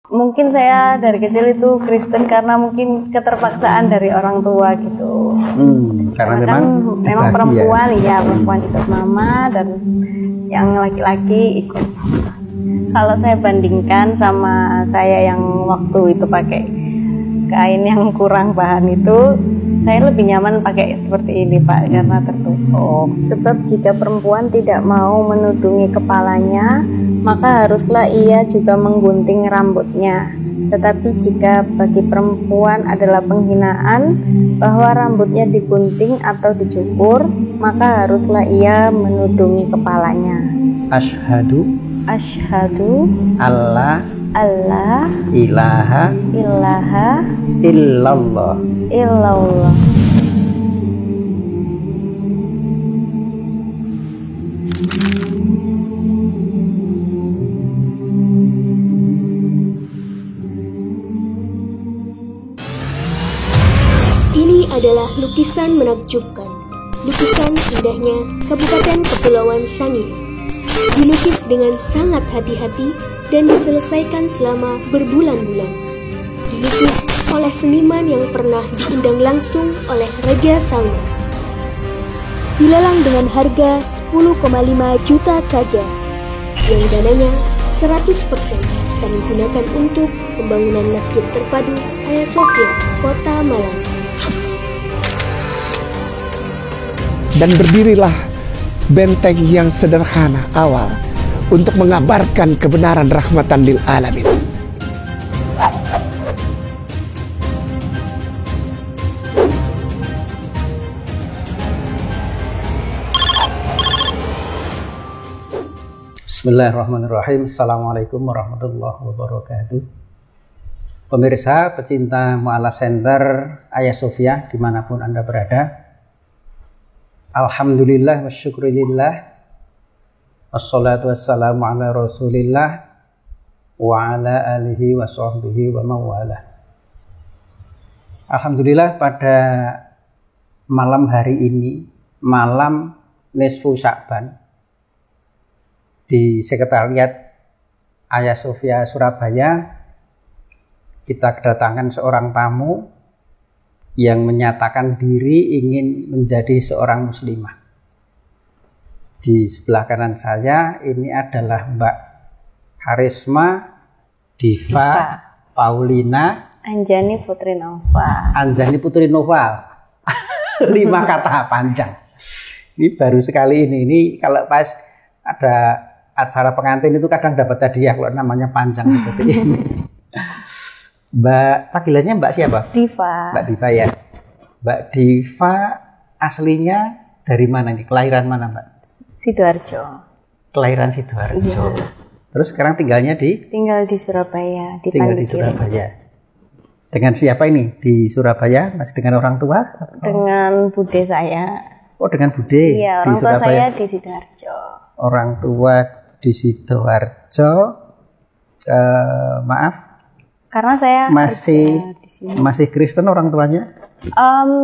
Mungkin saya dari kecil itu Kristen karena mungkin keterpaksaan dari orang tua gitu. Karena memang perempuan ya perempuan ikut mama dan yang laki-laki ikut papa. Kalau saya bandingkan sama saya yang waktu itu pakai kain yang kurang bahan itu, saya lebih nyaman pakai seperti ini Pak, karena tertutup. Sebab jika perempuan tidak mau menudungi kepalanya, maka haruslah ia juga menggunting rambutnya. Tetapi jika bagi perempuan adalah penghinaan bahwa rambutnya digunting atau dicukur, maka haruslah ia menudungi kepalanya. Asyhadu Allah ilaha illallah. Ini adalah lukisan menakjubkan. Lukisan indahnya Kabupaten Kepulauan Sangihe. Dilukis dengan sangat hati-hati dan diselesaikan selama berbulan-bulan. Dilukis oleh seniman yang pernah diundang langsung oleh Raja Salman. Dilelang dengan harga 10,5 juta saja, yang dananya 100% kami gunakan untuk pembangunan Masjid Terpadu Hagia Sophia, Kota Malang. Dan berdirilah benteng yang sederhana awal untuk mengabarkan kebenaran rahmatan lil alamin. Bismillahirrahmanirrahim. Assalamualaikum warahmatullahi wabarakatuh. Pemirsa pecinta Mu'allaf Center Hagia Sophia dimanapun Anda berada, alhamdulillah wa syukurillah, wassalatu wassalamu ala rasulillah wa ala alihi wa sahbihi wa mawalah. Alhamdulillah, pada malam hari ini, malam nisfu Sya'ban, di Sekretariat Hagia Sophia Surabaya, kita kedatangan seorang tamu yang menyatakan diri ingin menjadi seorang muslimah. Di sebelah kanan saya ini adalah Mbak Karisma Diva Paulina Anjani Putri Nova. Anjani Putri Nova. 5 kata panjang. Ini baru sekali ini kalau pas ada acara pengantin itu kadang dapat hadiah kalau namanya panjang seperti ini. Mbak, panggilannya Mbak siapa? Diva. Mbak Diva ya. Mbak Diva aslinya dari mana nih? Kelahiran mana Mbak? Sidoarjo. Kelahiran Sidoarjo. Iya. Terus sekarang tinggal di Surabaya, di tinggal di Surabaya. Dengan siapa ini di Surabaya? Masih dengan orang tua? Atau? Dengan bude saya. Oh, dengan bude. Iya, orang tua saya di Sidoarjo. Orang tua di Sidoarjo. Maaf. Karena saya masih Kristen orang tuanya?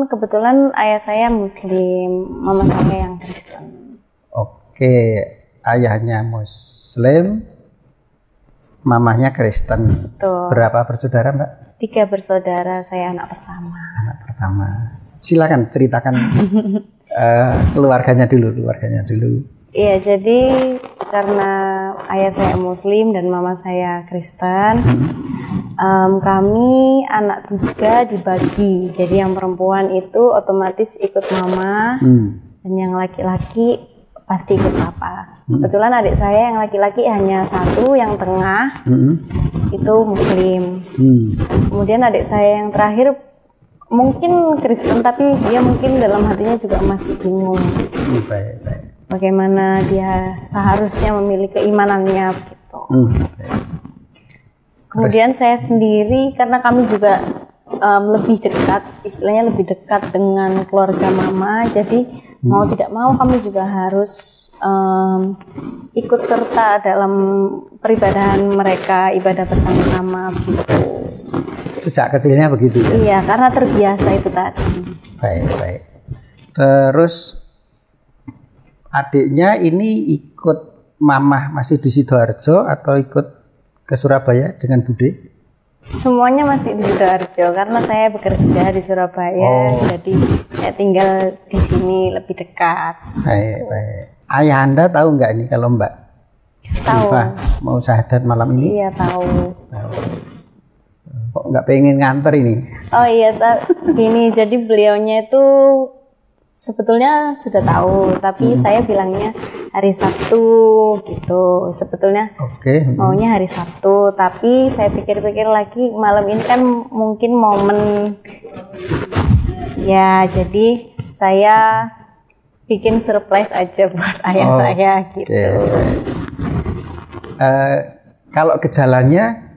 Kebetulan ayah saya Muslim, mama saya yang Kristen. Oke, ayahnya Muslim, mamahnya Kristen. Betul. Berapa bersaudara Mbak? 3 bersaudara, saya anak pertama. Anak pertama. Silakan ceritakan keluarganya dulu. Iya, jadi karena ayah saya Muslim dan mama saya Kristen, kami anak 3 dibagi. Jadi yang perempuan itu otomatis ikut mama, dan yang laki-laki pasti ikut papa. Kebetulan adik saya yang laki-laki hanya 1, yang tengah itu Muslim. Kemudian adik saya yang terakhir mungkin Kristen, tapi dia mungkin dalam hatinya juga masih bingung. Baik. Bagaimana dia seharusnya memilih keimanannya gitu. Kemudian saya sendiri, karena kami juga lebih dekat, istilahnya lebih dekat dengan keluarga mama, jadi mau tidak mau kami juga harus ikut serta dalam peribadahan mereka, ibadah bersama-sama gitu. Sejak kecilnya begitu ya? Iya, karena terbiasa itu tadi. Baik. Terus adiknya ini ikut mamah masih di Sidoarjo atau ikut ke Surabaya dengan Bude? Semuanya masih di Sidoarjo karena saya bekerja di Surabaya, jadi saya tinggal di sini lebih dekat. Baik. Ayah Anda tahu nggak ini kalau Mbak Tahu. Diva mau syahadat malam ini? Iya tahu. Kok nggak pengen nganter ini? Oh iya, gini, jadi beliaunya itu sebetulnya sudah tahu, tapi saya bilangnya hari Sabtu gitu. Sebetulnya maunya hari Sabtu, tapi saya pikir-pikir lagi malam ini kan mungkin momen ya, jadi saya bikin surprise aja buat ayah saya gitu. Kalau gejalanya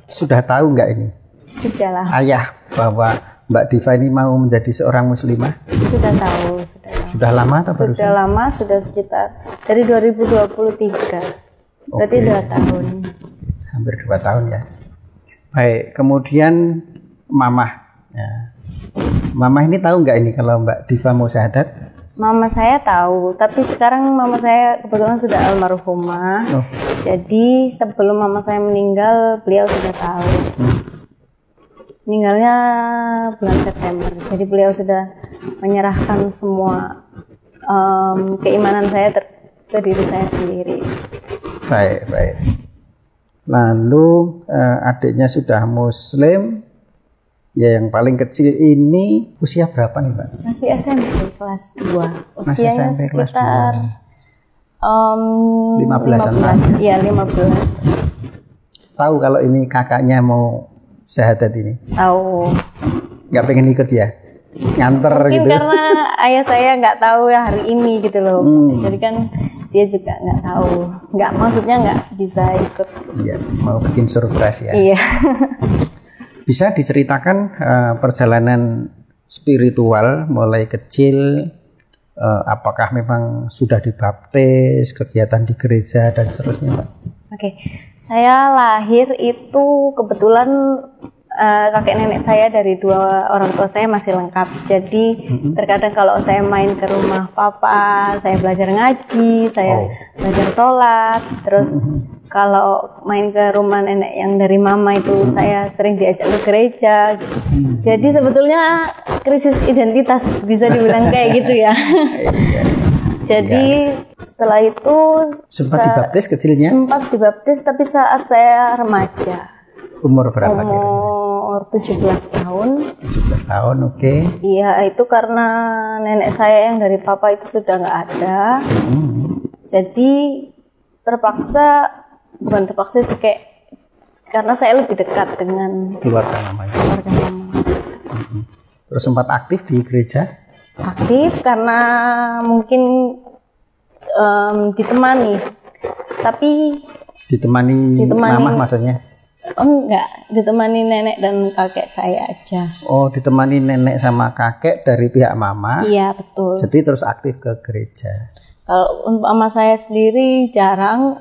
sudah tahu nggak ini? Gejala. Ayah bahwa Mbak Diva ini mau menjadi seorang muslimah? Sudah tahu. Sudah lama atau baru? Sudah lama, sudah sekitar dari 2023. Berarti 2 tahun. Hampir 2 tahun ya. Baik, kemudian Mamah. Ya. Mamah ini tahu nggak ini kalau Mbak Diva mau syahadat? Mama saya tahu, tapi sekarang mama saya kebetulan sudah almarhumah. Jadi sebelum mama saya meninggal, beliau sudah tahu. Meninggalnya bulan September. Jadi beliau sudah menyerahkan semua keimanan saya ke diri saya sendiri. Baik. Lalu adiknya sudah muslim. Ya, yang paling kecil ini usia berapa nih, Pak? Masih SMP kelas 2. Usianya SMP kelas sekitar 15-an. Iya, 15. Tahu kalau ini kakaknya mau syahadat ini? Tahu. Nggak pengen ikut ya? Nganter mungkin gitu? Karena ayah saya nggak tahu ya hari ini gitu loh. Jadi kan dia juga nggak tahu. Maksudnya nggak bisa ikut. Iya, mau bikin surprise ya? Iya. Bisa diceritakan perjalanan spiritual mulai kecil, apakah memang sudah dibaptis, kegiatan di gereja dan seterusnya, Pak? Oke, saya lahir itu kebetulan kakek nenek saya dari 2 orang tua saya masih lengkap. Jadi terkadang kalau saya main ke rumah papa, saya belajar ngaji, saya belajar sholat, terus kalau main ke rumah nenek yang dari mama itu saya sering diajak ke gereja. Jadi sebetulnya krisis identitas bisa dibilang kayak gitu ya. Jadi setelah itu sempat dibaptis kecilnya? Sempat dibaptis, tapi saat saya remaja. Umur berapa? Umur 17 tahun. 17 tahun, oke. Iya, itu karena nenek saya yang dari papa itu sudah nggak ada. Jadi bukan terpaksa sih, kayak karena saya lebih dekat dengan keluarga mama. Terus sempat aktif di gereja? Aktif karena mungkin ditemani. Tapi ditemani mama maksudnya? Enggak, ditemani nenek dan kakek saya aja. Oh, ditemani nenek sama kakek dari pihak mama? Iya, betul. Jadi terus aktif ke gereja? Kalau mama saya sendiri jarang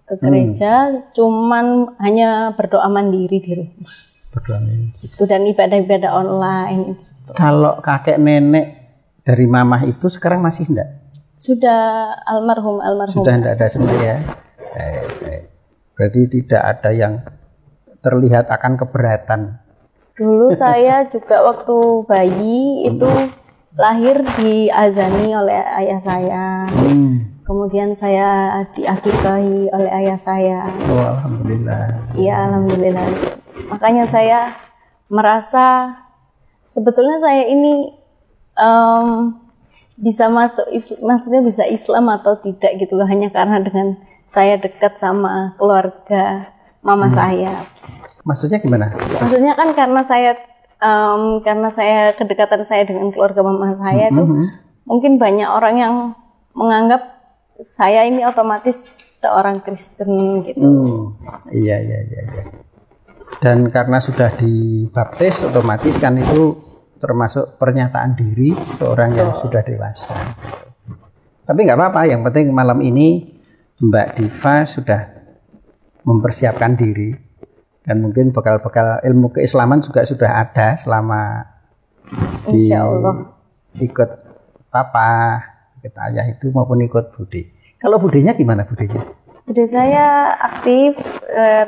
ke gereja, cuman hanya berdoa mandiri di rumah. Berdoa mandiri. Itu dan ibadah-ibadah online. Gitu. Kalau kakek nenek dari mamah itu sekarang masih enggak? Sudah almarhum. Sudah enggak ada semua ya? Berarti tidak ada yang terlihat akan keberatan. Dulu saya juga waktu bayi itu lahir diazani oleh ayah saya. Kemudian saya diakikahi oleh ayah saya. Oh, alhamdulillah. Iya, alhamdulillah. Makanya saya merasa sebetulnya saya ini bisa masuk, maksudnya bisa Islam atau tidak gitu loh, hanya karena dengan saya dekat sama keluarga mama saya. Maksudnya gimana? Maksudnya kan karena saya kedekatan saya dengan keluarga mama saya itu mungkin banyak orang yang menganggap saya ini otomatis seorang Kristen gitu. Iya. Dan karena sudah dibaptis otomatis kan itu termasuk pernyataan diri seorang yang sudah dewasa. Tapi nggak apa-apa, yang penting malam ini Mbak Diva sudah mempersiapkan diri. Dan mungkin bekal-bekal ilmu keislaman juga sudah ada selama ikut papa, ikut ayah itu maupun ikut Bude. Kalau budenya gimana budenya? Bude saya aktif,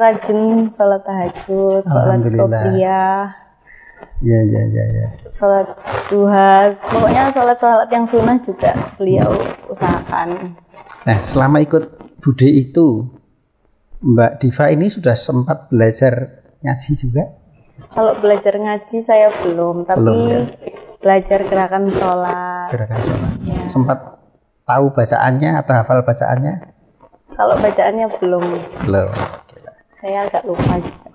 rajin sholat tahajud, sholat qobliyah. Ya. Sholat duha, pokoknya sholat yang sunnah juga beliau usahakan. Nah, selama ikut Bude itu, Mbak Diva ini sudah sempat belajar ngaji juga? Kalau belajar ngaji saya belum, tapi belajar gerakan sholat. Ya. Sempat tahu bacaannya atau hafal bacaannya? Kalau bacaannya belum. Saya agak lupa juga.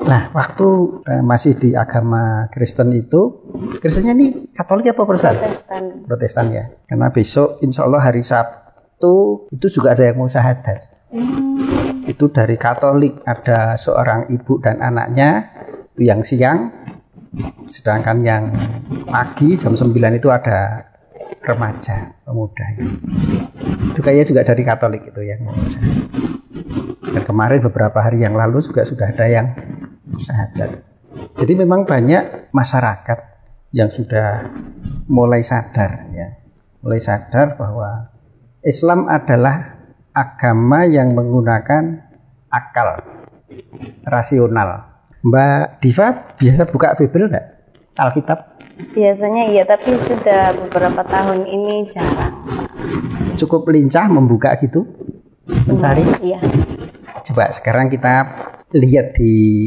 Nah, waktu masih di agama Kristen itu, Kristennya ini Katolik apa Protestan? Protestan ya. Karena besok insya Allah hari Sabtu itu juga ada yang mau syahadat. Itu dari Katolik, ada seorang ibu dan anaknya yang siang, sedangkan yang pagi jam 9 itu ada remaja, pemuda. Itu kayaknya juga dari Katolik itu yang mau syahadat. Dan kemarin beberapa hari yang lalu juga sudah ada yang syahadat. Jadi memang banyak masyarakat yang sudah mulai sadar ya. Mulai sadar bahwa Islam adalah agama yang menggunakan akal rasional. Mbak Diva biasa buka Bible enggak? Alkitab? Biasanya iya, tapi sudah beberapa tahun ini jarang. Cukup lincah membuka gitu? Mencari? Iya. Coba sekarang kita lihat di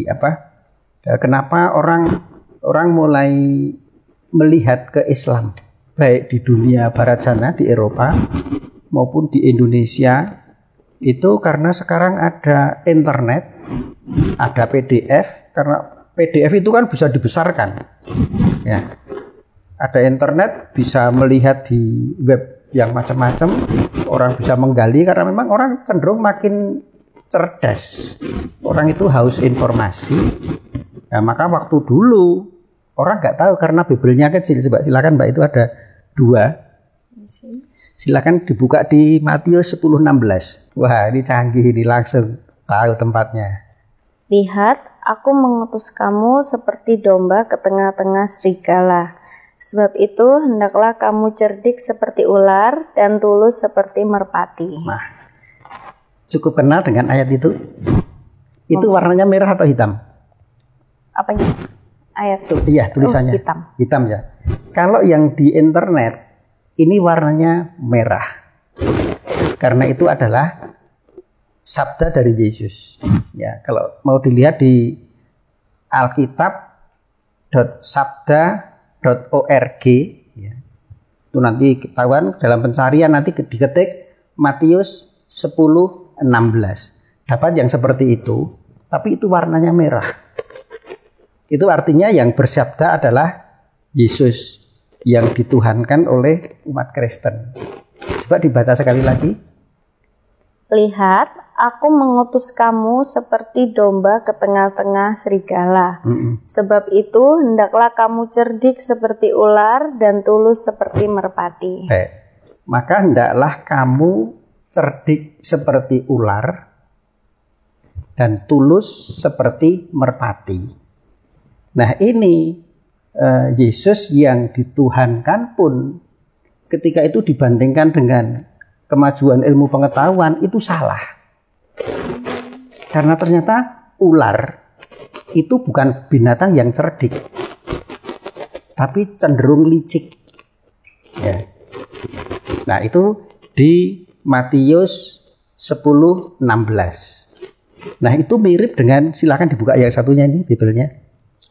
kenapa orang mulai melihat ke Islam, baik di dunia barat sana, di Eropa maupun di Indonesia, itu karena sekarang ada internet, ada PDF. Karena PDF itu kan bisa dibesarkan ya, ada internet, bisa melihat di web yang macam-macam, orang bisa menggali karena memang orang cenderung makin cerdas, orang itu haus informasi. Nah, maka waktu dulu orang nggak tahu karena Biblenya kecil. Coba silakan Mbak, itu ada 2. Silakan dibuka di Matius 10:16. Wah, ini canggih, ini langsung tahu tempatnya. Lihat, aku mengutus kamu seperti domba ke tengah-tengah serigala. Sebab itu hendaklah kamu cerdik seperti ular dan tulus seperti merpati. Nah, cukup kenal dengan ayat itu? Itu warnanya merah atau hitam? Apanya? Ayat itu? Iya, tulisannya. Hitam ya. Kalau yang di internet ini warnanya merah. Karena itu adalah sabda dari Yesus. Ya, kalau mau dilihat di alkitab.sabda.org ya. Itu nanti ketahuan dalam pencarian, nanti diketik Matius 10:16. Dapat yang seperti itu, tapi itu warnanya merah. Itu artinya yang bersabda adalah Yesus yang dituhankan oleh umat Kristen. Coba dibaca sekali lagi. Lihat, aku mengutus kamu seperti domba ke tengah-tengah serigala. Sebab itu hendaklah kamu cerdik seperti ular dan tulus seperti merpati. Maka hendaklah kamu cerdik seperti ular dan tulus seperti merpati. Nah, ini Yesus yang dituhankan pun ketika itu dibandingkan dengan kemajuan ilmu pengetahuan itu salah. Karena ternyata ular itu bukan binatang yang cerdik, tapi cenderung licik. Ya. Nah, itu di Matius 10:16. Nah, itu mirip dengan, silakan dibuka yang satunya ini Bibelnya,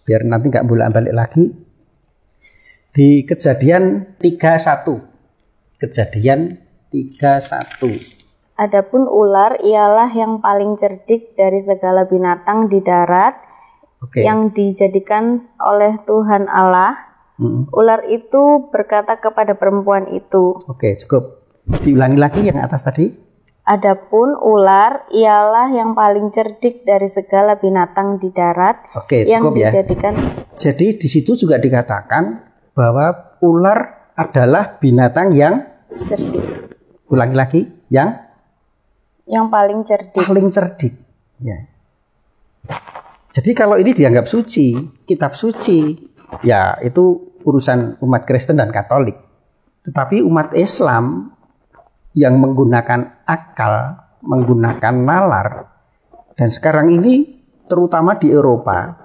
biar nanti nggak bolak-balik lagi. Di Kejadian 3:1. Kejadian 3:1. Adapun ular ialah yang paling cerdik dari segala binatang di darat yang dijadikan oleh Tuhan Allah. Ular itu berkata kepada perempuan itu. Oke, cukup. Diulangi lagi yang atas tadi. Adapun ular ialah yang paling cerdik dari segala binatang di darat yang dijadikan. Jadi di situ juga dikatakan bahwa ular adalah binatang yang cerdik. Ulangi lagi, yang paling cerdik. Paling cerdik. Ya. Jadi kalau ini dianggap suci, kitab suci, ya itu urusan umat Kristen dan Katolik. Tetapi umat Islam yang menggunakan akal menggunakan nalar. Dan sekarang ini terutama di Eropa,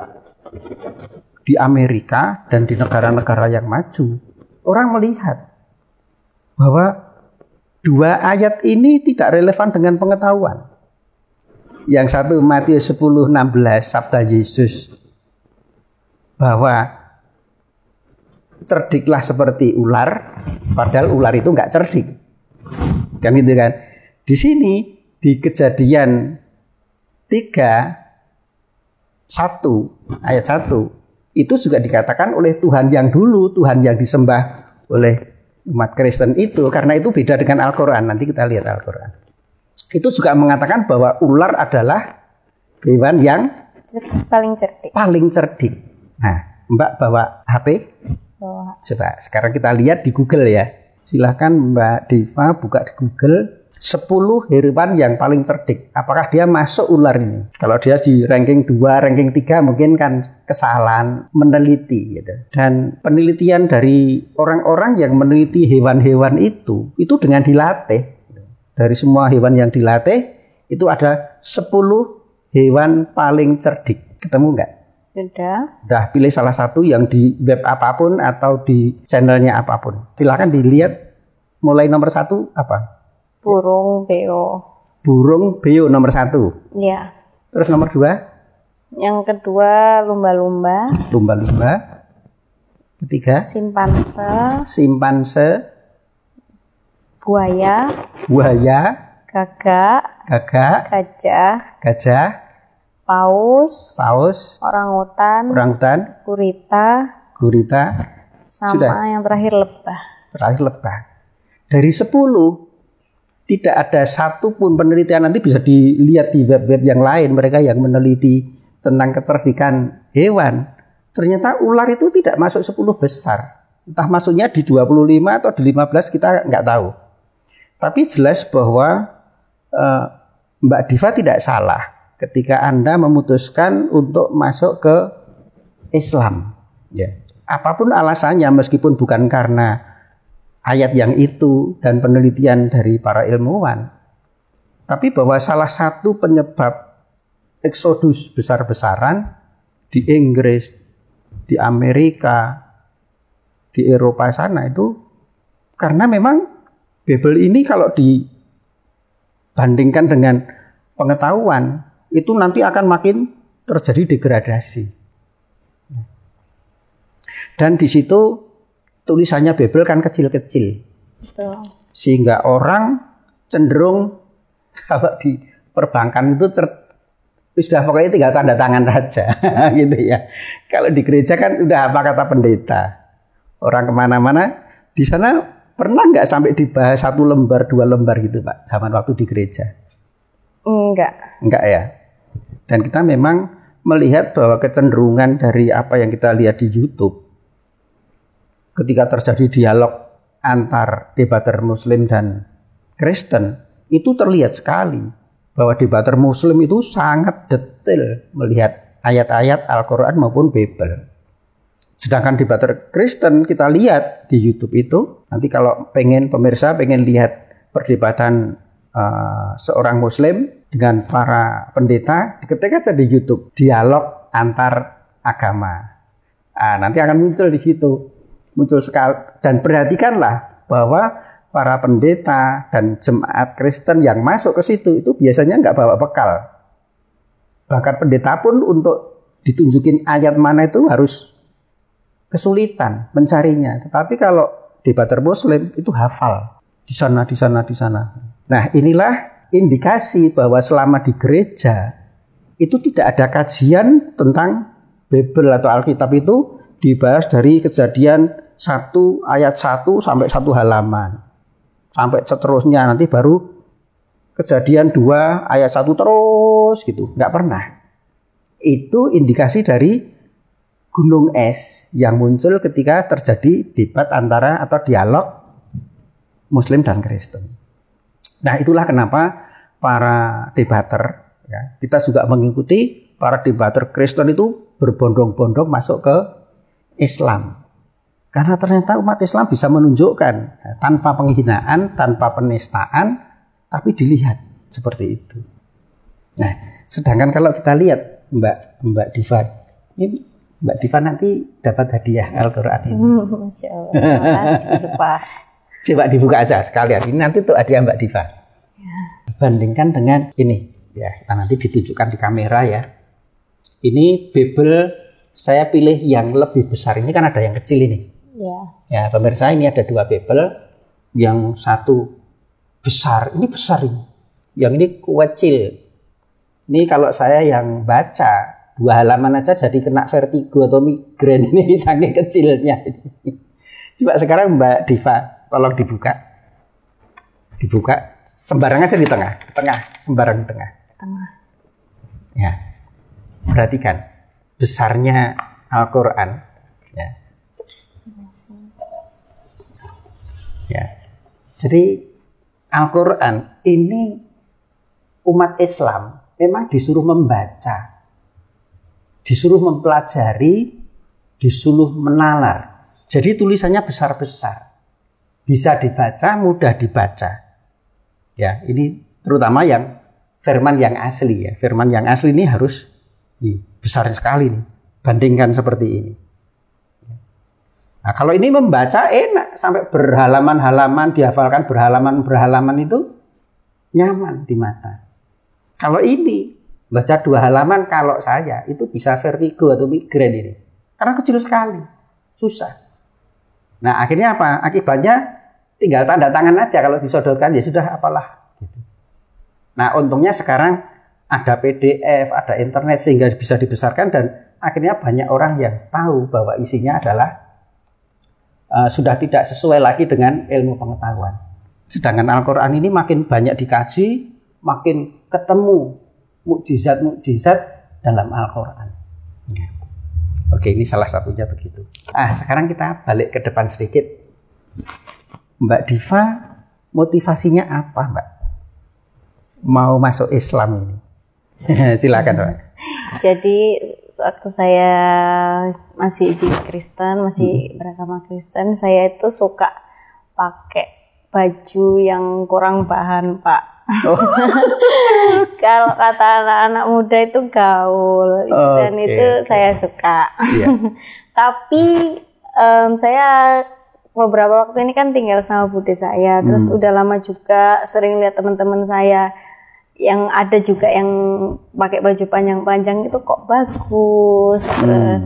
di Amerika, dan di negara-negara yang maju, orang melihat bahwa dua ayat ini tidak relevan dengan pengetahuan. Yang satu Matius 10:16, sabda Yesus bahwa cerdiklah seperti ular, padahal ular itu nggak cerdik. Kan itu kan. Di sini di Kejadian 3:1 ayat 1 itu juga dikatakan oleh Tuhan yang dulu, Tuhan yang disembah oleh umat Kristen itu, karena itu beda dengan Al-Quran. Nanti kita lihat Al-Quran. Itu juga mengatakan bahwa ular adalah hewan yang paling cerdik. Nah, Mbak bawa HP? Bawa. Coba sekarang kita lihat di Google ya. Silahkan Mbak Diva buka di Google 10 hewan yang paling cerdik. Apakah dia masuk ular ini? Kalau dia di ranking 2, ranking 3 mungkin kan kesalahan meneliti gitu. Dan penelitian dari orang-orang yang meneliti hewan-hewan itu dengan dilatih. Dari semua hewan yang dilatih itu ada 10 hewan paling cerdik. Ketemu nggak? Udah pilih salah satu yang di web apapun atau di channelnya apapun. Silakan dilihat. Mulai nomor 1 apa? Burung beo. Burung beo nomor 1. Iya. Terus nomor 2? Yang kedua lumba-lumba. Lumba-lumba. Ketiga? Simpanse. Buaya. Gagak. Gajah. Paus. Orangutan. Gurita. Sama Sudah. yang terakhir lebah. Dari 10 tidak ada satu pun penelitian, nanti bisa dilihat di web-web yang lain, mereka yang meneliti tentang kecerdikan hewan. Ternyata ular itu tidak masuk 10 besar. Entah masuknya di 25 atau di 15 kita nggak tahu. Tapi jelas bahwa Mbak Diva tidak salah ketika Anda memutuskan untuk masuk ke Islam. Ya. Apapun alasannya, meskipun bukan karena ayat yang itu dan penelitian dari para ilmuwan, tapi bahwa salah satu penyebab eksodus besar-besaran di Inggris, di Amerika, di Eropa sana itu karena memang Bible ini kalau dibandingkan dengan pengetahuan itu nanti akan makin terjadi degradasi. Dan di situ tulisannya Bible kan kecil-kecil. Betul. Sehingga orang cenderung kalau di perbankan itu sudah pokoknya tinggal tanda tangan saja gitu ya. Kalau di gereja kan udah apa kata pendeta. Orang kemana-mana di sana pernah nggak sampai dibahas 1 lembar 2 lembar gitu Pak zaman waktu di gereja? Enggak ya. Dan kita memang melihat bahwa kecenderungan dari apa yang kita lihat di YouTube, ketika terjadi dialog antar debater Muslim dan Kristen, itu terlihat sekali bahwa debater Muslim itu sangat detail melihat ayat-ayat Al-Quran maupun Bible. Sedangkan debater Kristen kita lihat di YouTube itu, nanti kalau pemirsa pengen lihat perdebatan seorang Muslim dengan para pendeta, diketik aja di YouTube dialog antar agama. Nanti akan muncul di situ. Muncul sekali, dan perhatikanlah bahwa para pendeta dan jemaat Kristen yang masuk ke situ itu biasanya nggak bawa bekal. Bahkan pendeta pun untuk ditunjukin ayat mana itu harus kesulitan mencarinya. Tetapi kalau debater Muslim itu hafal di sana. Nah, inilah indikasi bahwa selama di gereja itu tidak ada kajian tentang Bible atau Alkitab itu dibahas dari Kejadian 1 ayat 1 sampai 1 halaman. Sampai seterusnya nanti baru Kejadian 2 ayat 1 terus gitu. Nggak pernah. Itu indikasi dari gunung es yang muncul ketika terjadi debat antara atau dialog Muslim dan Kristen. Nah, itulah kenapa para debater, ya, kita juga mengikuti para debater Kristen itu berbondong-bondong masuk ke Islam. Karena ternyata umat Islam bisa menunjukkan tanpa penghinaan, tanpa penistaan, tapi dilihat seperti itu. Nah, sedangkan kalau kita lihat Mbak Diva, ini Mbak Diva nanti dapat hadiah Al-Quran ini. Masya Allah, terima kasih Pak. Coba dibuka aja sekalian. Ini nanti untuk hadiah Mbak Diva. Ya. Bandingkan dengan ini, ya. Kita nanti ditunjukkan di kamera ya. Ini Bible saya pilih yang lebih besar. Ini kan ada yang kecil ini. Ya. Ya, pemirsa, ini ada 2 Bible. Yang satu besar, ini besar ini. Yang ini kecil. Ini kalau saya yang baca 2 halaman aja jadi kena vertigo atau migrain ini saking kecilnya. Coba sekarang Mbak Diva, tolong dibuka. Dibuka, sembarangan aja di tengah, sembarang di tengah. Ya, perhatikan besarnya Al-Quran. Ya. Ya, jadi Al-Quran ini umat Islam memang disuruh membaca, disuruh mempelajari, disuruh menalar. Jadi tulisannya besar-besar, bisa dibaca, mudah dibaca. Ya, ini terutama yang firman yang asli ya. Firman yang asli ini harus besar sekali nih. Bandingkan seperti ini. Nah, kalau ini membaca enak sampai berhalaman-halaman, dihafalkan berhalaman-berhalaman itu nyaman di mata. Kalau ini baca 2 halaman, kalau saya itu bisa vertigo atau migrain ini. Karena kecil sekali, susah. Nah, akhirnya apa? Akibatnya tinggal tanda tangan aja, kalau disodorkan ya sudah apalah. Gitu. Nah, untungnya sekarang ada PDF, ada internet sehingga bisa dibesarkan dan akhirnya banyak orang yang tahu bahwa isinya adalah sudah tidak sesuai lagi dengan ilmu pengetahuan. Sedangkan Al-Quran ini makin banyak dikaji, makin ketemu mukjizat-mukjizat dalam Al-Quran. Ya. Oke, ini salah satunya begitu. Sekarang kita balik ke depan sedikit. Mbak Diva, motivasinya apa, Mbak? Mau masuk Islam ini? Silakan, Mbak. Jadi waktu saya masih di Kristen, masih beragama Kristen, saya itu suka pakai baju yang kurang bahan, Pak. Oh. Kalau kata anak-anak muda itu gaul, dan itu saya suka. Yeah. Tapi saya beberapa waktu ini kan tinggal sama bude saya, terus udah lama juga sering lihat teman-teman saya yang ada juga yang pakai baju panjang-panjang itu kok bagus. Terus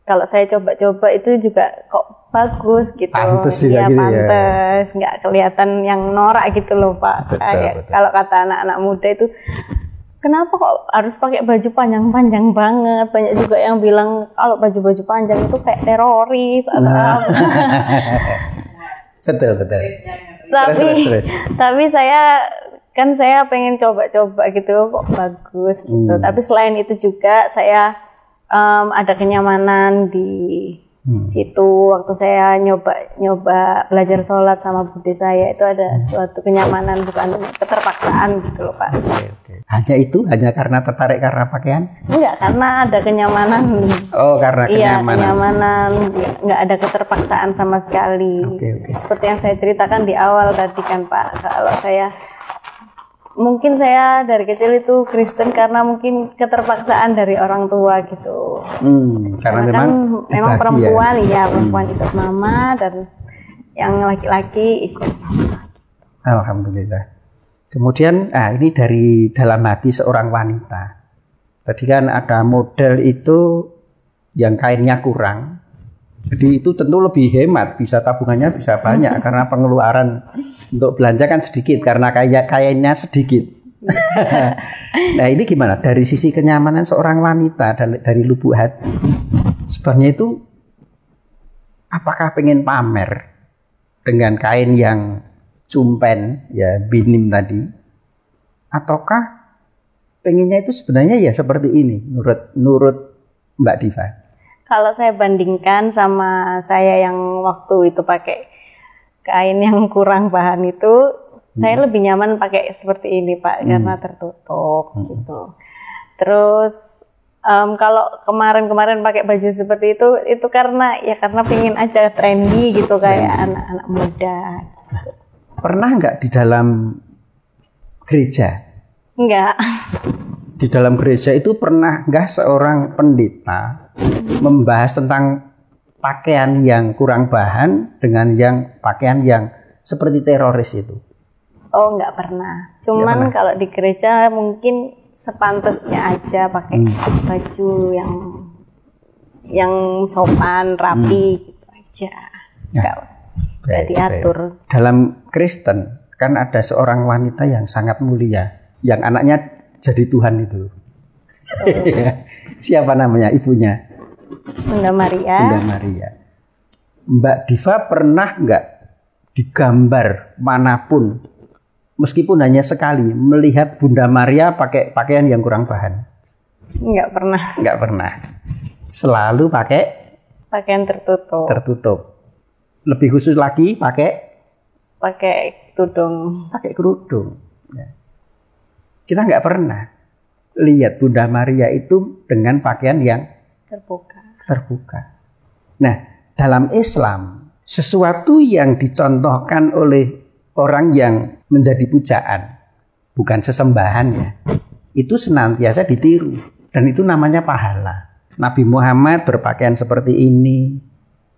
kalau saya coba-coba itu juga kok bagus gitu. Pantes juga gitu pantes, nggak kelihatan yang norak gitu loh Pak. Betul. Kalau kata anak-anak muda itu, kenapa kok harus pakai baju panjang-panjang banget? Banyak juga yang bilang kalau baju-baju panjang itu kayak teroris atau apa. Betul. Tapi saya pengen coba-coba gitu, kok bagus gitu. Tapi selain itu juga saya ada kenyamanan di situ. Waktu saya nyoba belajar sholat sama bude saya, itu ada suatu kenyamanan, bukan keterpaksaan gitu loh Pak. Okay. Hanya karena tertarik karena pakaian? Enggak, karena ada kenyamanan. Oh, karena kenyamanan. Iya, kenyamanan, enggak ada keterpaksaan sama sekali. Okay. Seperti yang saya ceritakan di awal tadi kan Pak, kalau mungkin saya dari kecil itu Kristen karena mungkin keterpaksaan dari orang tua gitu. Karena memang perempuan ya, perempuan ikut mama dan yang laki-laki ikut mama. Alhamdulillah. Kemudian ini dari dalam hati seorang wanita. Tadi kan ada model itu yang kainnya kurang. Jadi itu tentu lebih hemat, bisa tabungannya bisa banyak karena pengeluaran untuk belanja kan sedikit karena kainnya sedikit. Nah ini gimana dari sisi kenyamanan seorang wanita dari lubuk hati? Sebenarnya itu apakah pengen pamer dengan kain yang cumpen ya binim tadi, ataukah pengennya itu sebenarnya ya seperti ini menurut Mbak Diva? Kalau saya bandingkan sama saya yang waktu itu pakai kain yang kurang bahan itu, saya lebih nyaman pakai seperti ini Pak, karena tertutup gitu. Terus kalau kemarin pakai baju seperti itu karena pengen aja trendy gitu kayak anak-anak muda gitu. pernah nggak di dalam gereja? Enggak. Di dalam gereja itu pernah nggak seorang pendeta membahas tentang pakaian yang kurang bahan dengan yang pakaian yang seperti teroris itu? Oh, enggak pernah. Cuman kalau di gereja mungkin sepantasnya aja pakai baju yang sopan, rapi gitu aja. Enggak diatur. Baik. Dalam Kristen kan ada seorang wanita yang sangat mulia, yang anaknya jadi Tuhan itu. Siapa namanya ibunya? Bunda Maria. Bunda Maria. Mbak Diva pernah nggak digambar manapun, meskipun hanya sekali, melihat Bunda Maria pakai pakaian yang kurang bahan? Enggak pernah. Enggak pernah. Selalu pakai Pakaian tertutup. tertutup. Lebih khusus lagi Pakai tudung. pakai kerudung. Ya. Kita nggak pernah lihat Bunda Maria itu dengan pakaian yang terbuka. Nah, dalam Islam, sesuatu yang dicontohkan oleh orang yang menjadi pujaan, bukan sesembahannya, itu senantiasa ditiru. Dan itu namanya pahala. Nabi Muhammad berpakaian seperti ini,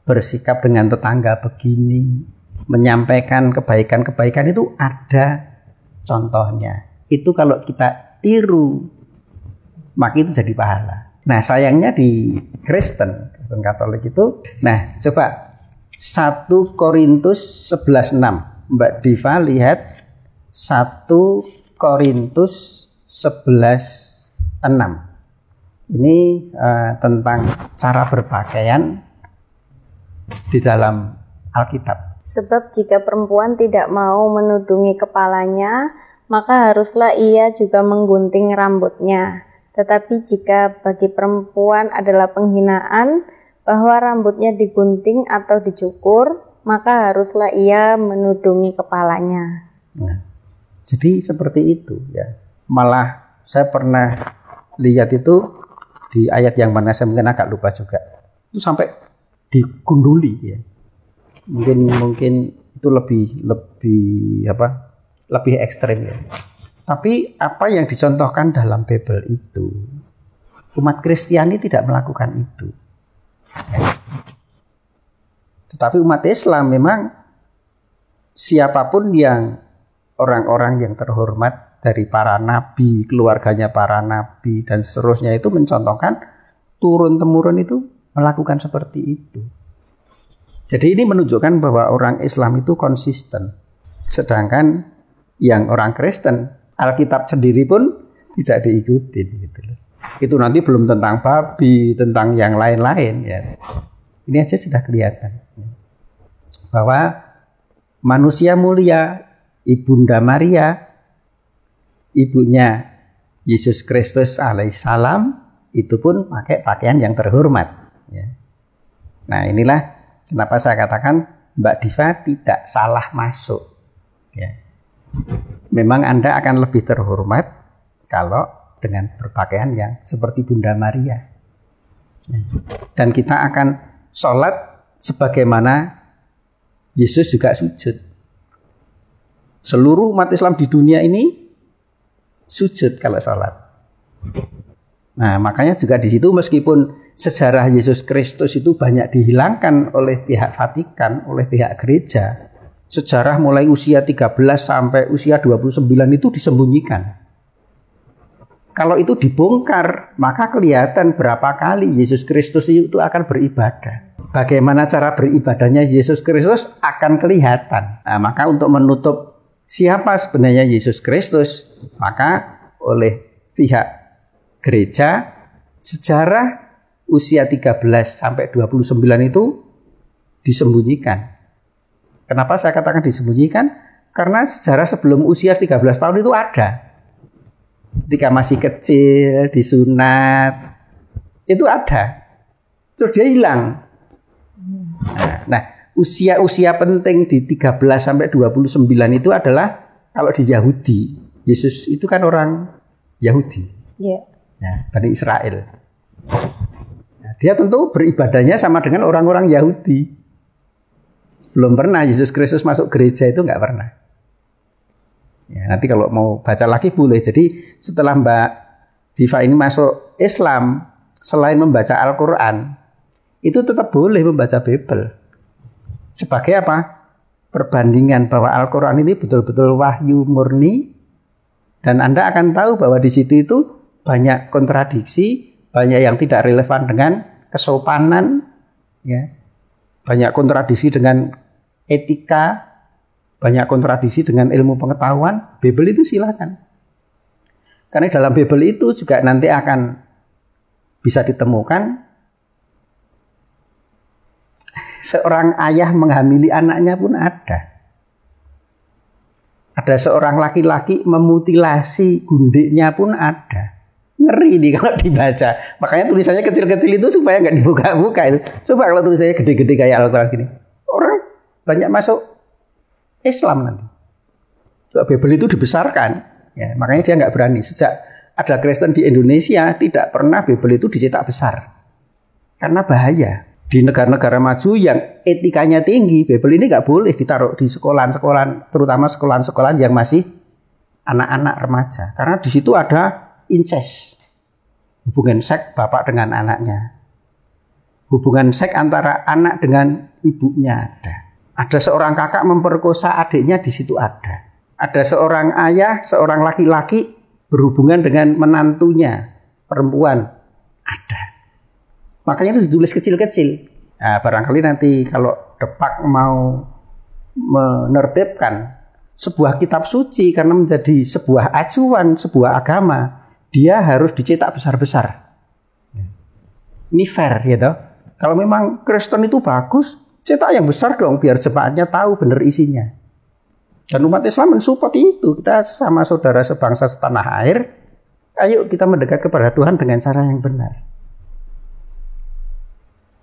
bersikap dengan tetangga begini, menyampaikan kebaikan-kebaikan, itu ada contohnya. Itu kalau kita tiru, maka itu jadi pahala. Nah, sayangnya di Kristen Katolik itu, nah coba 1 Korintus 11:6. Mbak Diva lihat 1 Korintus 11:6. Ini tentang cara berpakaian di dalam Alkitab. Sebab jika perempuan tidak mau menudungi kepalanya, maka haruslah ia juga menggunting rambutnya. Tetapi jika bagi perempuan adalah penghinaan bahwa rambutnya digunting atau dicukur, maka haruslah ia menudungi kepalanya. Nah, jadi seperti itu ya. Malah saya pernah lihat itu di ayat yang mana, saya mungkin agak lupa juga. Itu sampai digunduli ya. Mungkin itu lebih ekstrim ya. Tapi apa yang dicontohkan dalam Bible itu, umat Kristiani tidak melakukan itu. Tetapi umat Islam memang siapapun yang orang-orang yang terhormat dari para nabi, keluarganya para nabi dan seterusnya itu mencontohkan turun-temurun itu melakukan seperti itu. Jadi ini menunjukkan bahwa orang Islam itu konsisten. Sedangkan yang orang Kristen, Alkitab sendiri pun tidak diikuti gitu loh. Itu nanti belum tentang babi, tentang yang lain-lain ya. Ini aja sudah kelihatan bahwa manusia mulia, Ibunda Maria, ibunya Yesus Kristus alaihissalam, itu pun pakai pakaian yang terhormat ya. Nah, inilah kenapa saya katakan Mbak Diva tidak salah masuk ya. Memang Anda akan lebih terhormat kalau dengan berpakaian yang seperti Bunda Maria. Dan kita akan sholat sebagaimana Yesus juga sujud. Seluruh umat Islam di dunia ini sujud kalau sholat. Nah, makanya juga di situ meskipun sejarah Yesus Kristus itu banyak dihilangkan oleh pihak Vatikan, oleh pihak gereja, sejarah mulai usia 13 sampai usia 29 itu disembunyikan. Kalau itu dibongkar, maka kelihatan berapa kali Yesus Kristus itu akan beribadah. Bagaimana cara beribadahnya Yesus Kristus akan kelihatan. Nah, maka untuk menutup siapa sebenarnya Yesus Kristus, maka oleh pihak gereja, sejarah usia 13 sampai 29 itu disembunyikan. Kenapa saya katakan disembunyikan? Karena sejarah sebelum usia 13 tahun itu ada. Ketika masih kecil, disunat, itu ada. Terus dia hilang. Nah, usia-usia penting di 13 sampai 29 itu adalah kalau di Yahudi. Yesus itu kan orang Yahudi. Iya. Nah, Bani Israel. Nah, dia tentu beribadahnya sama dengan orang-orang Yahudi. Belum pernah Yesus Kristus masuk gereja, itu nggak pernah. Ya, nanti kalau mau baca lagi boleh. Jadi setelah Mbak Diva ini masuk Islam, selain membaca Al-Quran, itu tetap boleh membaca Bible. Sebagai apa? Perbandingan bahwa Al-Quran ini betul-betul wahyu murni, dan Anda akan tahu bahwa di situ itu banyak kontradiksi, banyak yang tidak relevan dengan kesopanan, ya, banyak kontradiksi dengan etika, banyak kontradiksi dengan ilmu pengetahuan. Bible itu silakan. Karena dalam Bible itu juga nanti akan bisa ditemukan seorang ayah menghamili anaknya pun ada. Ada seorang laki-laki memutilasi gundiknya pun ada. Ngeri nih kalau dibaca. Makanya tulisannya kecil-kecil itu supaya nggak dibuka-buka itu. Coba kalau tulisannya gede-gede kayak Al-Quran gini, orang banyak masuk Islam nanti. Coba Bible itu dibesarkan, ya, makanya dia nggak berani. Sejak ada Kristen di Indonesia, tidak pernah Bible itu dicetak besar, karena bahaya. Di negara-negara maju yang etikanya tinggi, Bible ini nggak boleh ditaruh di sekolahan-sekolahan, terutama sekolahan-sekolahan yang masih anak-anak remaja, karena di situ ada incest, hubungan seks bapak dengan anaknya, hubungan seks antara anak dengan ibunya ada. Ada seorang kakak memperkosa adiknya, di situ ada. Ada seorang ayah, seorang laki-laki berhubungan dengan menantunya, perempuan, ada. Makanya itu ditulis kecil-kecil. Nah, barangkali nanti kalau Depak mau menertibkan sebuah kitab suci karena menjadi sebuah acuan, sebuah agama, dia harus dicetak besar-besar. Ini fair, ya toh. Kalau memang Kristen itu bagus, cetak yang besar dong, biar jemaatnya tahu benar isinya. Dan umat Islam mensupport itu. Kita sama saudara sebangsa setanah air, ayo kita mendekat kepada Tuhan dengan cara yang benar.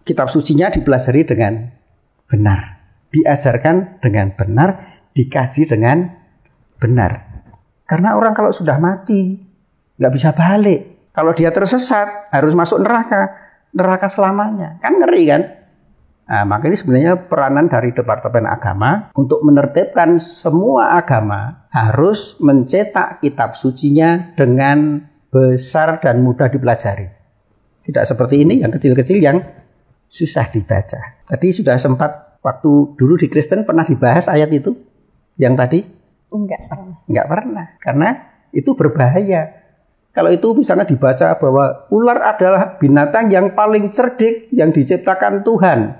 Kitab sucinya dipelajari dengan benar, diajarkan dengan benar, dikasih dengan benar. Karena orang kalau sudah mati nggak bisa balik. Kalau dia tersesat harus masuk neraka selamanya. Kan ngeri kan? Nah, maka ini sebenarnya peranan dari Departemen Agama untuk menertibkan semua agama harus mencetak kitab sucinya dengan besar dan mudah dipelajari. Tidak seperti ini yang kecil-kecil yang susah dibaca. Tadi sudah sempat waktu dulu di Kristen pernah dibahas ayat itu yang tadi? Enggak pernah. Karena itu berbahaya. Kalau itu misalnya dibaca bahwa ular adalah binatang yang paling cerdik yang diciptakan Tuhan,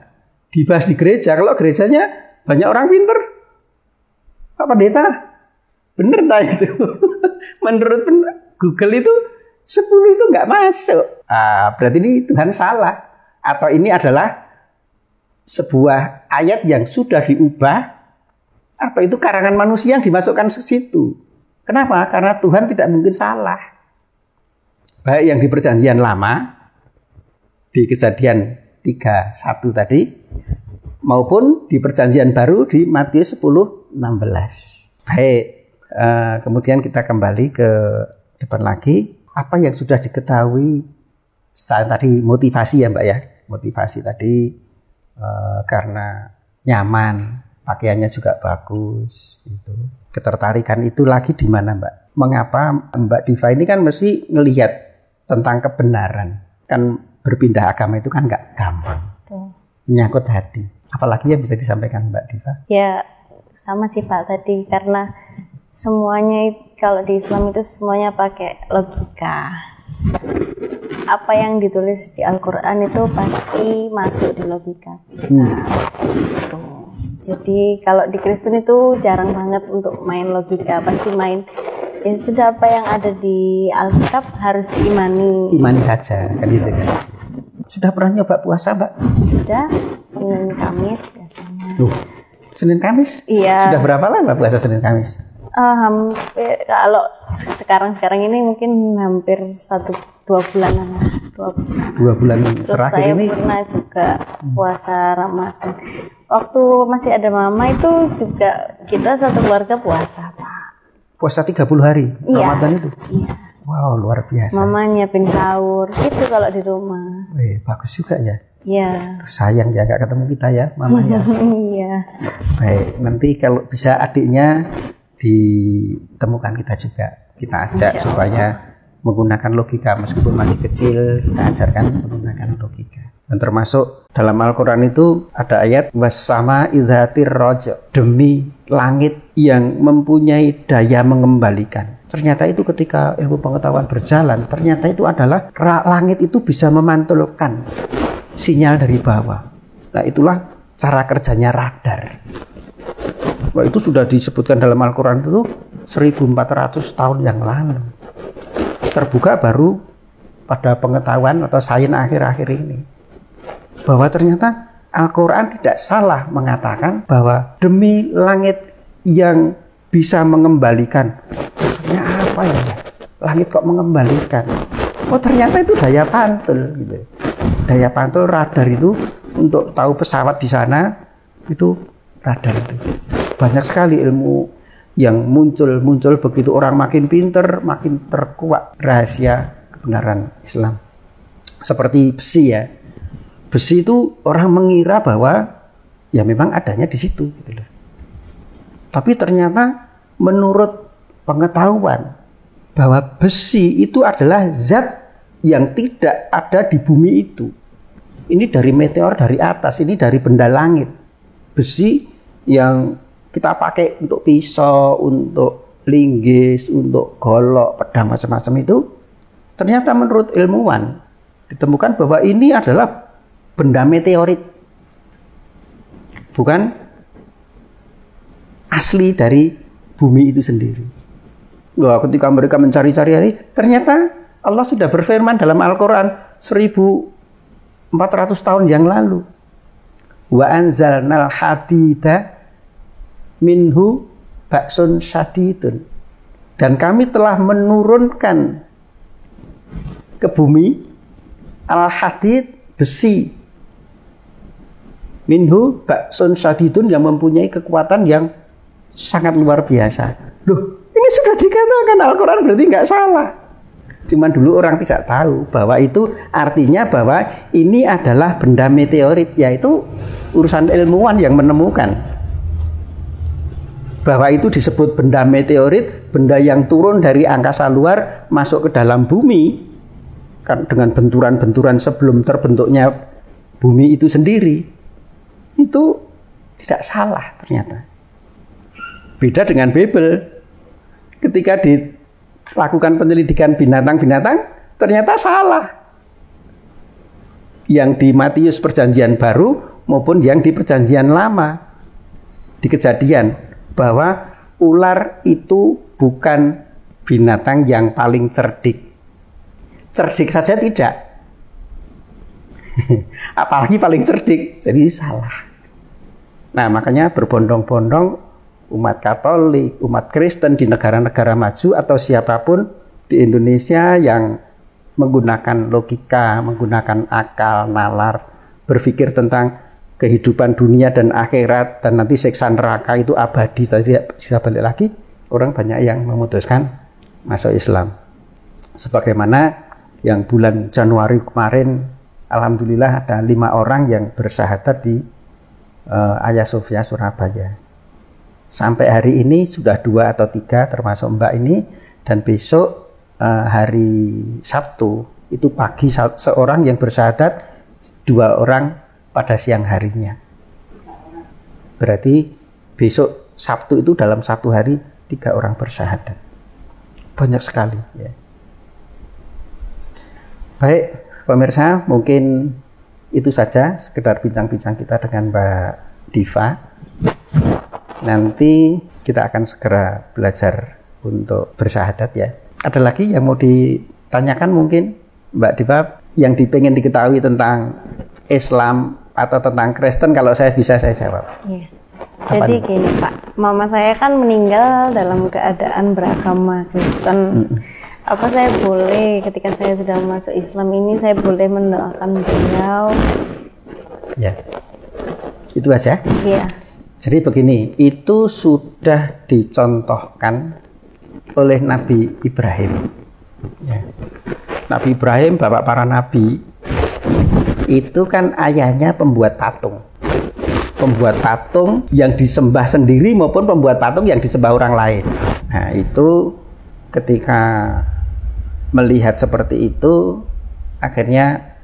dibahas di gereja. Kalau gerejanya banyak orang pinter, Pak Pendeta, bener tak itu? Menurut Google itu 10 itu nggak masuk. Berarti ini Tuhan salah. Atau ini adalah sebuah ayat yang sudah diubah, atau itu karangan manusia yang dimasukkan ke situ. Kenapa? Karena Tuhan tidak mungkin salah. Baik yang di Perjanjian Lama, di Kejadian 3:1 tadi, maupun di Perjanjian Baru di Matius 10:16. Baik, kemudian kita kembali ke depan lagi. Apa yang sudah diketahui tadi, motivasi ya Mbak ya, motivasi tadi karena nyaman, pakaiannya juga bagus, gitu. Ketertarikan itu lagi di mana Mbak? Mengapa Mbak Diva ini kan mesti ngelihat tentang kebenaran, kan berpindah agama itu kan nggak gampang, menyangkut hati. Apalagi yang bisa disampaikan Mbak Diva? Ya sama sih Pak tadi, karena semuanya kalau di Islam itu semuanya pakai logika. Apa yang ditulis di Al-Quran itu pasti masuk di logika kita, gitu. Jadi kalau di Kristen itu jarang banget untuk main logika, pasti main ya sudah, apa yang ada di Alkitab harus diimani. Imani saja, kan gitu kan. Sudah pernah nyoba puasa Mbak? Sudah, Senin Kamis biasanya. Senin Kamis? Iya. Sudah berapa lama puasa Senin Kamis? Hampir, kalau sekarang ini mungkin hampir 1-2 bulanan lah. 2 bulan Terus terakhir saya ini pernah juga puasa Ramadan. Waktu masih ada mama itu juga kita satu keluarga puasa Pak. puasa 30 hari Ramadan itu? Iya. Wow, luar biasa. Mama nyiapin sahur itu kalau di rumah. Wih, bagus juga ya. Iya. Sayang ya nggak ketemu kita ya, Mama ya. Iya. Baik, nanti kalau bisa adiknya ditemukan kita juga. Kita ajak supaya menggunakan logika, meskipun masih kecil kita ajarkan menggunakan logika. Dan termasuk dalam Al-Quran itu ada ayat wassama idzatir roja, demi langit yang mempunyai daya mengembalikan. Ternyata itu ketika ilmu pengetahuan berjalan, ternyata itu adalah langit itu bisa memantulkan sinyal dari bawah. Nah, itulah cara kerjanya radar. Wah, itu sudah disebutkan dalam Al-Quran itu 1400 tahun yang lalu. Terbuka baru pada pengetahuan atau sains akhir-akhir ini. Bahwa ternyata Al-Quran tidak salah mengatakan bahwa demi langit yang bisa mengembalikan. Maksudnya apa ya? Langit kok mengembalikan? Oh, ternyata itu daya pantul gitu. Daya pantul radar itu untuk tahu pesawat di sana itu radar itu. Banyak sekali ilmu yang muncul begitu orang makin pinter, makin terkuat rahasia kebenaran Islam. Seperti besi ya. Besi itu orang mengira bahwa ya memang adanya di situ gitu loh. Tapi ternyata menurut pengetahuan bahwa besi itu adalah zat yang tidak ada di bumi itu. Ini dari meteor dari atas, ini dari benda langit. Besi yang kita pakai untuk pisau, untuk linggis, untuk golok, pedang macam-macam itu ternyata menurut ilmuwan ditemukan bahwa ini adalah benda meteorit, bukan asli dari bumi itu sendiri. Wah, ketika mereka mencari-cari ini, ternyata Allah sudah berfirman dalam Al-Quran 1400 tahun yang lalu. Wa anzalnal hadida minhu ba'sun syadidun. Dan kami telah menurunkan ke bumi al-hadid, besi. Minhu ba'sun syadidun, yang mempunyai kekuatan yang sangat luar biasa. Loh, ini sudah dikatakan Al-Quran, berarti nggak salah. Cuman dulu orang tidak tahu bahwa itu artinya bahwa ini adalah benda meteorit, yaitu urusan ilmuwan yang menemukan bahwa itu disebut benda meteorit, benda yang turun dari angkasa luar masuk ke dalam bumi kan, dengan benturan-benturan sebelum terbentuknya bumi itu sendiri. Itu tidak salah ternyata. Beda dengan Babel. Ketika dilakukan penyelidikan binatang-binatang, ternyata salah. Yang di Matius Perjanjian Baru maupun yang di Perjanjian Lama. Di Kejadian, bahwa ular itu bukan binatang yang paling cerdik. Cerdik saja tidak. Apalagi paling cerdik, jadi salah. Nah, makanya berbondong-bondong umat Katolik, umat Kristen di negara-negara maju atau siapapun di Indonesia yang menggunakan logika, menggunakan akal, nalar, berpikir tentang kehidupan dunia dan akhirat, dan nanti siksa neraka itu abadi, tadi bisa balik lagi, orang banyak yang memutuskan masuk Islam. Sebagaimana yang bulan Januari kemarin, alhamdulillah ada 5 orang yang bersyahadat di Hagia Sophia Surabaya. Sampai hari ini sudah 2 atau 3 termasuk Mbak ini, dan besok hari Sabtu itu pagi seorang yang bersyahadat, 2 orang pada siang harinya. Berarti besok Sabtu itu dalam 1 hari 3 orang bersyahadat. Banyak sekali ya. Baik pemirsa, mungkin itu saja sekedar bincang-bincang kita dengan Mbak Diva. Nanti kita akan segera belajar untuk bersyahadat ya. Ada lagi yang mau ditanyakan mungkin Mbak Diva, yang pengen diketahui tentang Islam atau tentang Kristen? Kalau saya bisa saya jawab. Iya. Jadi gini Pak, mama saya kan meninggal dalam keadaan beragama Kristen. Apa saya boleh ketika saya sudah masuk Islam ini, saya boleh mendoakan beliau? Ya, itu aja. Iya. Jadi begini, itu sudah dicontohkan oleh Nabi Ibrahim. Ya. Nabi Ibrahim, bapak para nabi, itu kan ayahnya pembuat patung. pembuat patung yang disembah sendiri maupun pembuat patung yang disembah orang lain. Nah, itu ketika melihat seperti itu, akhirnya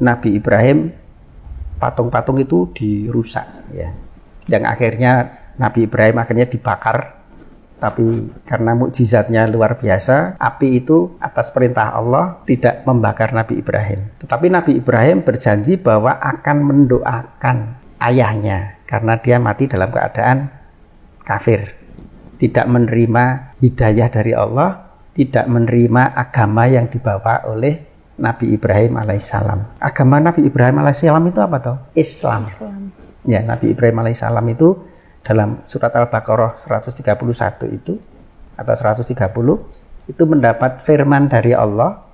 Nabi Ibrahim, patung-patung itu dirusak, ya. Yang akhirnya Nabi Ibrahim akhirnya dibakar. Tapi karena mukjizatnya luar biasa, api itu atas perintah Allah tidak membakar Nabi Ibrahim. Tetapi Nabi Ibrahim berjanji bahwa akan mendoakan ayahnya karena dia mati dalam keadaan kafir, tidak menerima hidayah dari Allah, tidak menerima agama yang dibawa oleh Nabi Ibrahim alaihissalam. Agama Nabi Ibrahim alaihissalam itu apa toh? Islam. Ya, Nabi Ibrahim alaihissalam itu dalam surat Al-Baqarah 131 itu atau 130 itu mendapat firman dari Allah,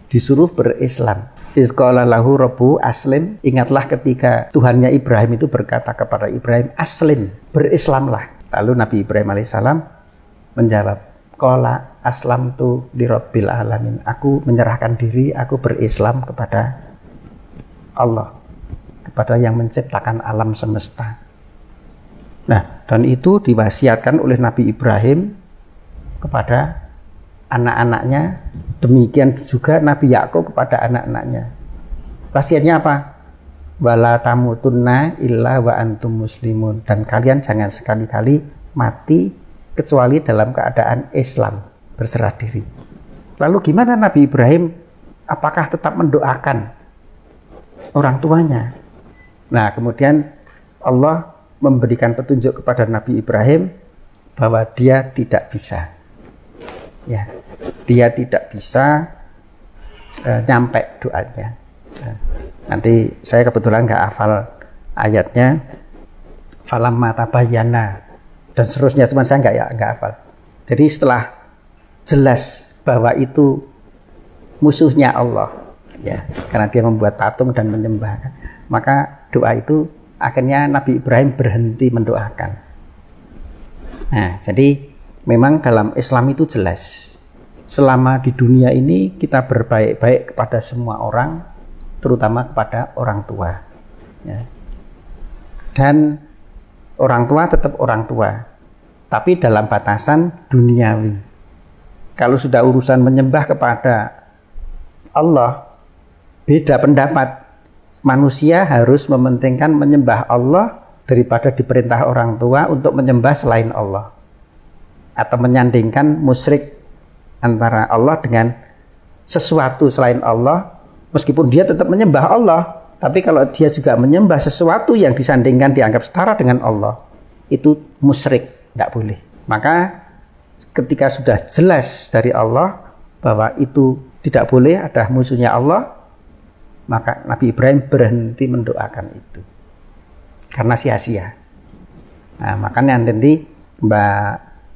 disuruh berislam. Izqala lahu rabbu aslim. Ingatlah ketika Tuhannya Ibrahim itu berkata kepada Ibrahim, aslim, berislamlah. Lalu Nabi Ibrahim alaihissalam menjawab, qala aslamtu li rabbil alamin. Aku menyerahkan diri, aku berislam kepada Allah, kepada yang menciptakan alam semesta. Nah, dan itu diwasiatkan oleh Nabi Ibrahim kepada anak-anaknya, demikian juga Nabi Yakub kepada anak-anaknya. Wasiatnya apa? Wala tamutunna illa wa antum muslimun. Dan kalian jangan sekali-kali mati kecuali dalam keadaan Islam, berserah diri. Lalu gimana Nabi Ibrahim? Apakah tetap mendoakan orang tuanya? Nah, kemudian Allah memberikan petunjuk kepada Nabi Ibrahim bahwa dia tidak bisa, ya, dia tidak bisa nyampe doanya. Nanti saya kebetulan nggak hafal ayatnya, falamma tabayyana dan seterusnya, cuman saya nggak hafal. Jadi setelah jelas bahwa itu musuhnya Allah, ya, karena dia membuat patung dan menyembah, maka doa itu akhirnya Nabi Ibrahim berhenti mendoakan. Nah, jadi memang dalam Islam itu jelas, selama di dunia ini kita berbaik-baik kepada semua orang, terutama kepada orang tua, ya. Dan orang tua tetap orang tua, tapi dalam batasan duniawi. Kalau sudah urusan menyembah kepada Allah, beda pendapat. Manusia harus mementingkan menyembah Allah daripada diperintah orang tua untuk menyembah selain Allah, atau menyandingkan musyrik antara Allah dengan sesuatu selain Allah, meskipun dia tetap menyembah Allah, tapi kalau dia juga menyembah sesuatu yang disandingkan dianggap setara dengan Allah, itu musyrik, tidak boleh. Maka ketika sudah jelas dari Allah bahwa itu tidak boleh, ada musuhnya Allah, maka Nabi Ibrahim berhenti mendoakan itu karena sia-sia. Nah, makanya nanti Mbak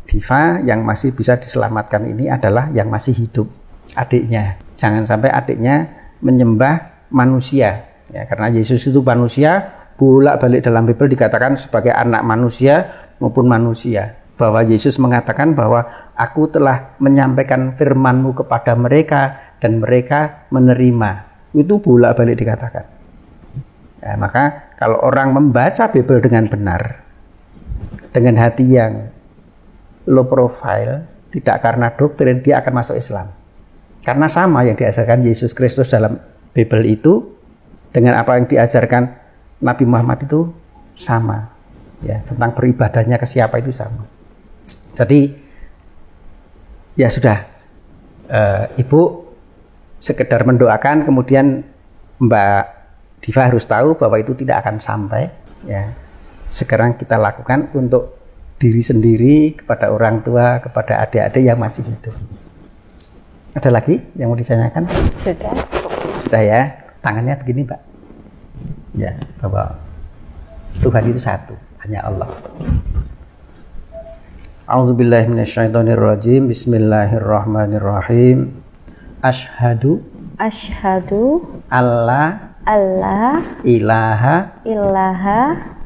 Diva yang masih bisa diselamatkan ini adalah yang masih hidup, adiknya. Jangan sampai adiknya menyembah manusia, ya, karena Yesus itu manusia, bolak-balik dalam Bible dikatakan sebagai anak manusia maupun manusia, bahwa Yesus mengatakan bahwa aku telah menyampaikan firman-Mu kepada mereka dan mereka menerima. Itu bolak-balik dikatakan. Ya, maka kalau orang membaca Bible dengan benar, dengan hati yang low profile, tidak karena doktrin, dia akan masuk Islam. Karena sama yang diajarkan Yesus Kristus dalam Bible itu dengan apa yang diajarkan Nabi Muhammad itu sama. Ya, tentang beribadahnya ke siapa itu sama. Jadi ya sudah, Ibu sekedar mendoakan, kemudian Mbak Diva harus tahu bahwa itu tidak akan sampai, ya. Sekarang kita lakukan untuk diri sendiri, kepada orang tua, kepada adik-adik yang masih hidup. Ada lagi yang mau ditanyakan? Sudah ya. Tangannya begini, Mbak. Ya, bahwa Tuhan itu satu, hanya Allah. A'udzubillahi minasyaitonirrajim. Bismillahirrahmanirrahim. Asyhadu alla ilaha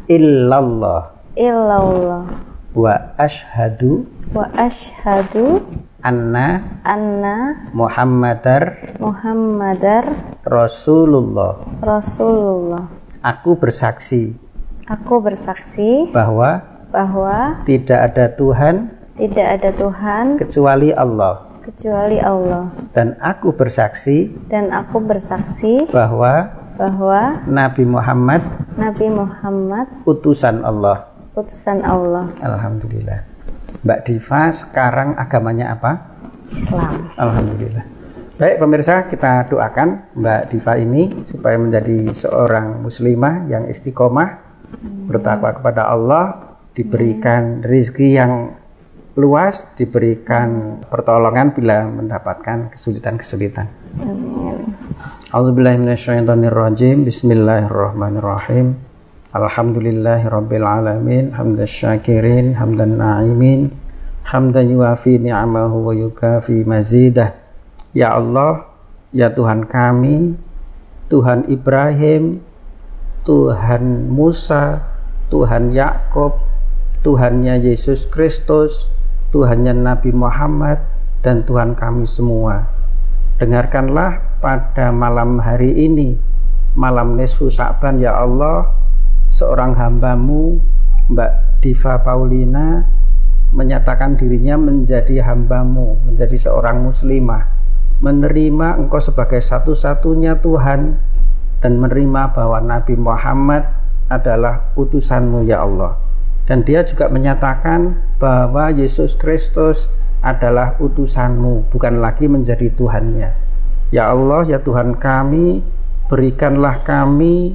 illallah wa asyhadu anna Muhammadar Rasulullah. Aku bersaksi Aku bersaksi bahwa tidak ada Tuhan kecuali Allah. Dan aku bersaksi bahwa Nabi Muhammad utusan Allah. Alhamdulillah. Mbak Diva sekarang agamanya apa? Islam. Alhamdulillah. Baik pemirsa, kita doakan Mbak Diva ini supaya menjadi seorang muslimah yang istiqomah, bertakwa kepada Allah, diberikan rezeki yang luas, diberikan pertolongan bila mendapatkan kesulitan-kesulitan. Amin. A'udzubillahi minasyaitonirrajim. Bismillahirrahmanirrahim. Alhamdulillahirabbil alamin, hamdasyakirin, hamdan na'imin, hamdan yuafi ni'amahu wa yukafi mazidah. Ya Allah, ya Tuhan kami, Tuhan Ibrahim, Tuhan Musa, Tuhan Yakub, Tuhannya Yesus Kristus, Tuhannya Nabi Muhammad, dan Tuhan kami semua. Dengarkanlah pada malam hari ini, malam nisfu Sya'ban, ya Allah, seorang hambamu, Mbak Diva Paulina, menyatakan dirinya menjadi hambamu, menjadi seorang muslimah, menerima Engkau sebagai satu-satunya Tuhan, dan menerima bahwa Nabi Muhammad adalah utusanmu, ya Allah. Dan dia juga menyatakan bahwa Yesus Kristus adalah utusanmu, bukan lagi menjadi Tuhannya. Ya Allah, ya Tuhan kami, berikanlah kami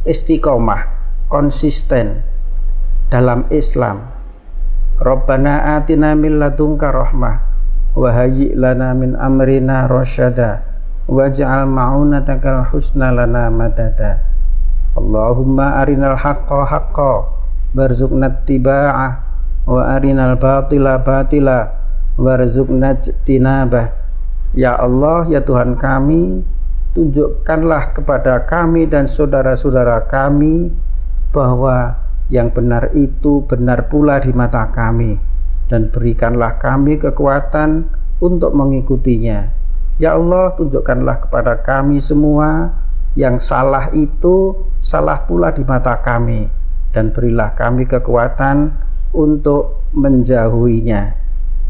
istiqomah, konsisten dalam Islam. Rabbana atina min ladunka rahmah wa hayyi' lana min amrina rasyada waj'al ma'unatakal husna lana madada. Allahumma arinal haqqa haqqa warzuqna ittiba'ah wa arinal batila batila warzuqna ijtinabah. Ya Allah, ya Tuhan kami, tunjukkanlah kepada kami dan saudara-saudara kami bahwa yang benar itu benar pula di mata kami, dan berikanlah kami kekuatan untuk mengikutinya. Ya Allah, tunjukkanlah kepada kami semua yang salah itu salah pula di mata kami, dan berilah kami kekuatan untuk menjauhinya.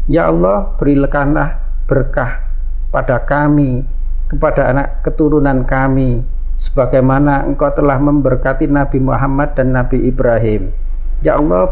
Ya Allah, berikanlah berkah pada kami, kepada anak keturunan kami, sebagaimana Engkau telah memberkati Nabi Muhammad dan Nabi Ibrahim. Ya Allah,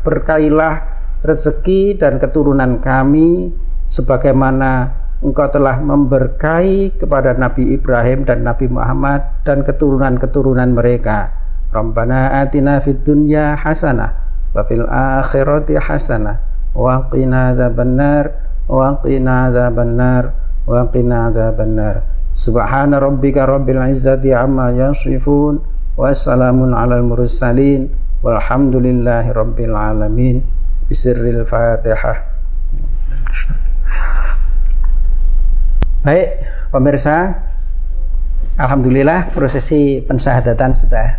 berkailah rezeki dan keturunan kami, sebagaimana Engkau telah memberkahi kepada Nabi Ibrahim dan Nabi Muhammad dan keturunan-keturunan mereka. Rabbana atina fid dunya hasanah wa fil akhirati hasanah wa qina adzabannar wa qina adzabannar wa qina adzabannar. Subhana rabbika rabbil izzati amma yasifun wa salamun alal mursalin walhamdulillahi rabbil alamin. Bisirril Fatihah. Baik pemirsa, alhamdulillah prosesi pensyahadatan sudah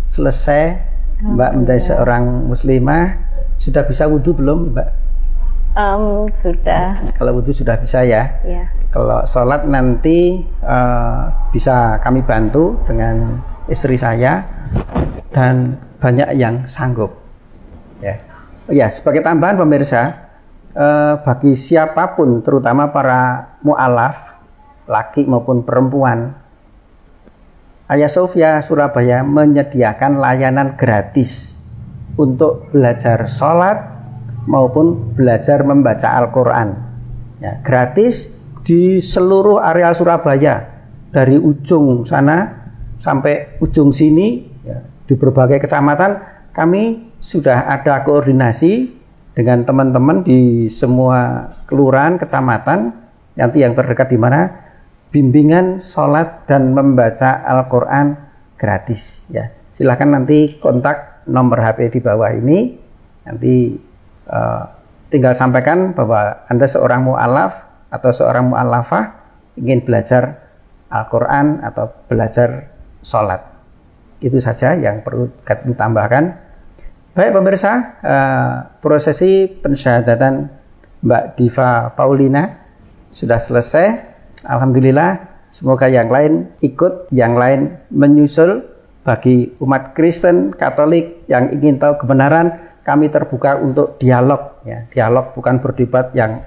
selesai. Mbak menjadi seorang muslimah. Sudah bisa wudhu belum, Mbak? Sudah. Kalau wudhu sudah bisa ya? Ya. Kalau sholat nanti bisa kami bantu dengan istri saya dan banyak yang sanggup. Ya, ya sebagai tambahan pemirsa, bagi siapapun, terutama para mu'alaf, laki maupun perempuan, Hagia Sophia Surabaya menyediakan layanan gratis untuk belajar sholat maupun belajar membaca Al-Quran. Ya, gratis di seluruh area Surabaya, dari ujung sana sampai ujung sini, ya, di berbagai kecamatan. Kami sudah ada koordinasi dengan teman-teman di semua kelurahan, kecamatan, nanti yang terdekat di mana, bimbingan sholat dan membaca Al-Quran gratis. Ya, silahkan nanti kontak nomor HP di bawah ini, nanti tinggal sampaikan bahwa Anda seorang mu'alaf atau seorang mu'alafah ingin belajar Al-Quran atau belajar sholat. Itu saja yang perlu kami tambahkan. Baik pemirsa, prosesi pensyahadatan Mbak Diva Paulina sudah selesai. Alhamdulillah, semoga yang lain ikut, yang lain menyusul bagi umat Kristen, Katolik yang ingin tahu kebenaran, kami terbuka untuk dialog. Ya. Dialog bukan berdebat yang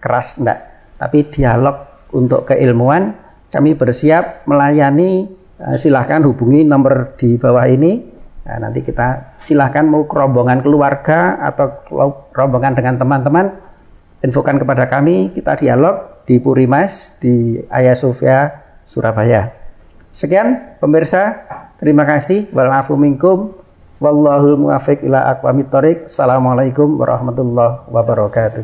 keras, enggak, tapi dialog untuk keilmuan. Kami bersiap melayani. Silahkan hubungi nomor di bawah ini. Nah, nanti kita silahkan mau rombongan keluarga atau rombongan dengan teman-teman, infokan kepada kami, kita dialog di Purimas di Hagia Sophia, Surabaya. Sekian pemirsa, terima kasih. Wal afu minkum, wallahul muwaffiq ila aqwamit thoriq. Assalamualaikum warahmatullahi wabarakatuh.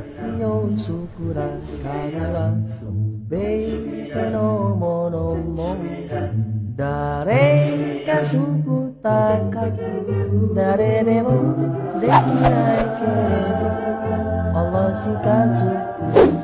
Allah singkat suku